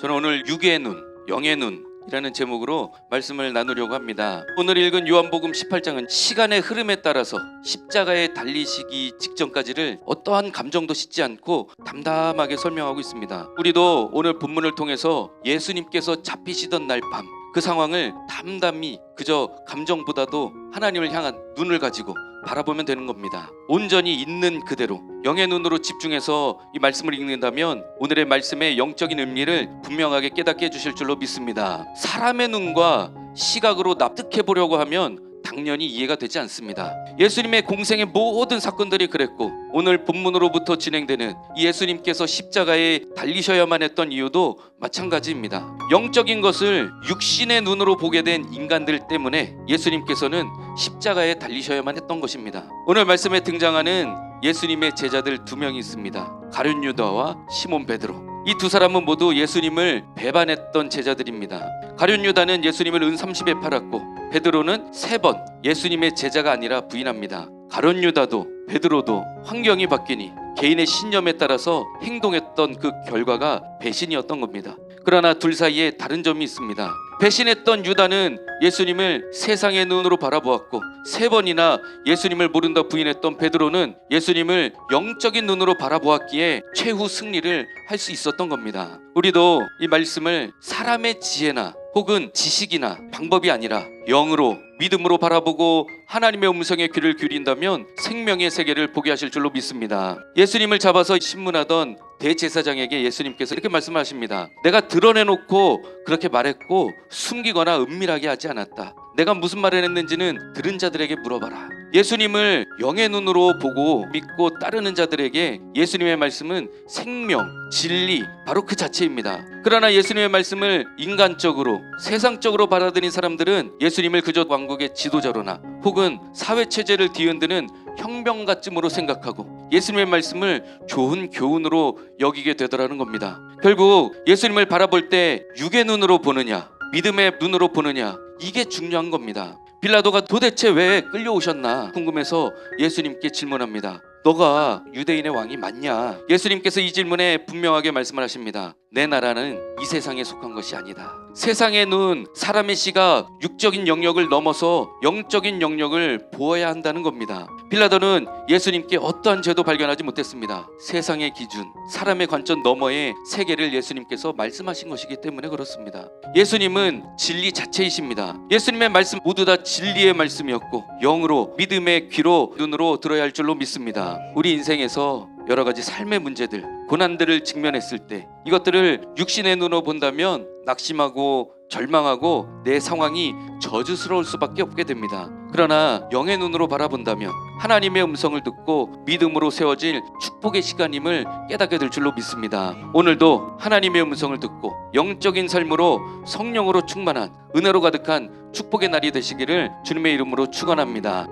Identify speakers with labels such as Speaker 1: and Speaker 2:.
Speaker 1: 저는 오늘 육의 눈, 영의 눈이라는 제목으로 말씀을 나누려고 합니다. 오늘 읽은 요한복음 18장은 시간의 흐름에 따라서 십자가에 달리시기 직전까지를 어떠한 감정도 싣지 않고 담담하게 설명하고 있습니다. 우리도 오늘 본문을 통해서 예수님께서 잡히시던 날 밤 그 상황을 담담히 그저 감정보다도 하나님을 향한 눈을 가지고 바라보면 되는 겁니다. 온전히 있는 그대로 영의 눈으로 집중해서 이 말씀을 읽는다면 오늘의 말씀의 영적인 의미를 분명하게 깨닫게 해주실 줄로 믿습니다. 사람의 눈과 시각으로 납득해 보려고 하면 당연히 이해가 되지 않습니다. 예수님의 공생의 모든 사건들이 그랬고 오늘 본문으로부터 진행되는 예수님께서 십자가에 달리셔야만 했던 이유도 마찬가지입니다. 영적인 것을 육신의 눈으로 보게 된 인간들 때문에 예수님께서는 십자가에 달리셔야만 했던 것입니다. 오늘 말씀에 등장하는 예수님의 제자들 두 명이 있습니다. 가룟 유다와 시몬 베드로. 이 두 사람은 모두 예수님을 배반했던 제자들입니다. 가룟 유다는 예수님을 은 30에 팔았고 베드로는 3번 예수님의 제자가 아니라 부인합니다. 가룟 유다도 베드로도 환경이 바뀌니 개인의 신념에 따라서 행동했던 그 결과가 배신이었던 겁니다. 그러나 둘 사이에 다른 점이 있습니다. 배신했던 유다는 예수님을 세상의 눈으로 바라보았고 3번이나 예수님을 모른다 부인했던 베드로는 예수님을 영적인 눈으로 바라보았기에 최후 승리를 할 수 있었던 겁니다. 우리도 이 말씀을 사람의 지혜나 혹은 지식이나 방법이 아니라 영으로 믿음으로 바라보고 하나님의 음성에 귀를 기울인다면 생명의 세계를 보게 하실 줄로 믿습니다. 예수님을 잡아서 신문하던 대제사장에게 예수님께서 이렇게 말씀하십니다. 내가 드러내놓고 그렇게 말했고 숨기거나 은밀하게 하지 않았다. 내가 무슨 말을 했는지는 들은 자들에게 물어봐라. 예수님을 영의 눈으로 보고 믿고 따르는 자들에게 예수님의 말씀은 생명, 진리 바로 그 자체입니다. 그러나 예수님의 말씀을 인간적으로 세상적으로 받아들인 사람들은 예수님을 그저 왕국의 지도자로나 혹은 사회체제를 뒤흔드는 혁명가쯤으로 생각하고 예수님의 말씀을 좋은 교훈으로 여기게 되더라는 겁니다. 결국 예수님을 바라볼 때 육의 눈으로 보느냐 믿음의 눈으로 보느냐 이게 중요한 겁니다. 빌라도가 도대체 왜 끌려오셨나 궁금해서 예수님께 질문합니다. 너가 유대인의 왕이 맞냐? 예수님께서 이 질문에 분명하게 말씀을 하십니다. 내 나라는 이 세상에 속한 것이 아니다. 세상의 눈, 사람의 시각, 육적인 영역을 넘어서 영적인 영역을 보아야 한다는 겁니다. 빌라도는 예수님께 어떠한 죄도 발견하지 못했습니다. 세상의 기준, 사람의 관점 너머의 세계를 예수님께서 말씀하신 것이기 때문에 그렇습니다. 예수님은 진리 자체이십니다. 예수님의 말씀 모두 다 진리의 말씀이었고 영으로 믿음의 귀로 눈으로 들어야 할 줄로 믿습니다. 우리 인생에서 여러 가지 삶의 문제들, 고난들을 직면했을 때 이것들을 육신의 눈으로 본다면 낙심하고 절망하고 내 상황이 저주스러울 수밖에 없게 됩니다. 그러나 영의 눈으로 바라본다면 하나님의 음성을 듣고 믿음으로 세워질 축복의 시간임을 깨닫게 될 줄로 믿습니다. 오늘도 하나님의 음성을 듣고 영적인 삶으로 성령으로 충만한 은혜로 가득한 축복의 날이 되시기를 주님의 이름으로 축원합니다.